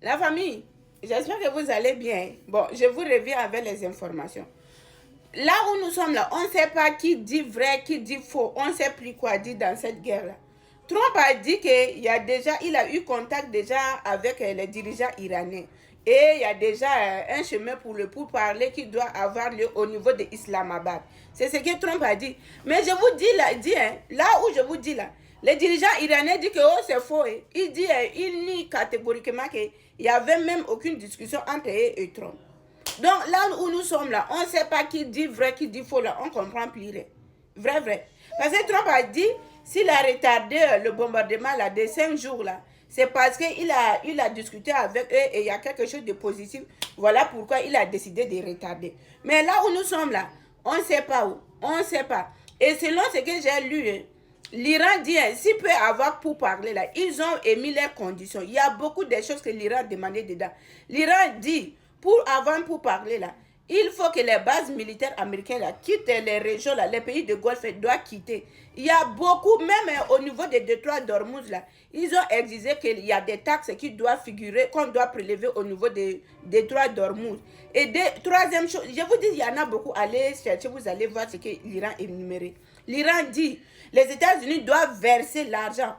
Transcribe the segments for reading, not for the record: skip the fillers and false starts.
La famille, j'espère que vous allez bien. Bon, je vous reviens avec les informations. Là où nous sommes là, on ne sait pas qui dit vrai, qui dit faux. On ne sait plus quoi dire dans cette guerre-là. Trump a dit qu'il a eu contact déjà avec les dirigeants iraniens. Et il y a déjà un chemin pour le pourparler qui doit avoir lieu au niveau de Islamabad. C'est ce que Trump a dit. Mais je vous dis là où je vous dis là, les dirigeants iraniens disent que oh, c'est faux. Il nie catégoriquement qu'il n'y avait même aucune discussion entre eux et Trump. Donc là où nous sommes là, on ne sait pas qui dit vrai, qui dit faux là, on comprend plus rien. Vrai. Parce que Trump a dit, s'il a retardé le bombardement là, de 5 jours là, c'est parce qu'il a discuté avec eux et il y a quelque chose de positif. Voilà pourquoi il a décidé de retarder. Mais là où nous sommes là, on ne sait pas où. On ne sait pas. Et selon ce que j'ai lu, l'Iran dit, s'il peut avoir pour parler là, ils ont émis leurs conditions. Il y a beaucoup de choses que l'Iran a demandé dedans. L'Iran dit, pour parler là, il faut que les bases militaires américaines là, quittent les régions là, les pays de Golfe doivent quitter. Il y a beaucoup, même au niveau des détroits d'Ormuz là, ils ont exigé qu'il y a des taxes qui doivent figurer, qu'on doit prélever au niveau des détroits d'Ormuz. Et troisième chose, je vous dis, il y en a beaucoup, allez chercher, vous allez voir ce que l'Iran est énuméré. L'Iran dit, les États-Unis doivent verser l'argent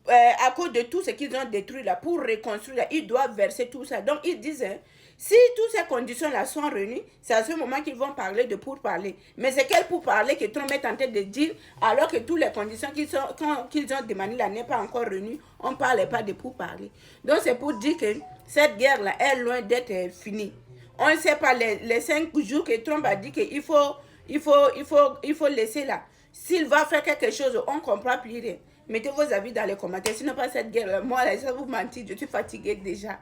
à cause de tout ce qu'ils ont détruit là, pour reconstruire là, ils doivent verser tout ça. Donc ils disent, si toutes ces conditions-là sont réunies, c'est à ce moment qu'ils vont parler de pourparler. Mais c'est quel pourparler que Trump est en train de dire, alors que toutes les conditions qu'ils ont demandées là n'est pas encore réunies, on ne parle pas de pourparler. Donc c'est pour dire que cette guerre-là est loin d'être finie. On ne sait pas les 5 jours que Trump a dit qu'il faut laisser là. S'il va faire quelque chose, on ne comprend plus rien. Mettez vos avis dans les commentaires. Sinon, pas cette guerre. Moi, là, ça vous mentir, je suis fatiguée déjà.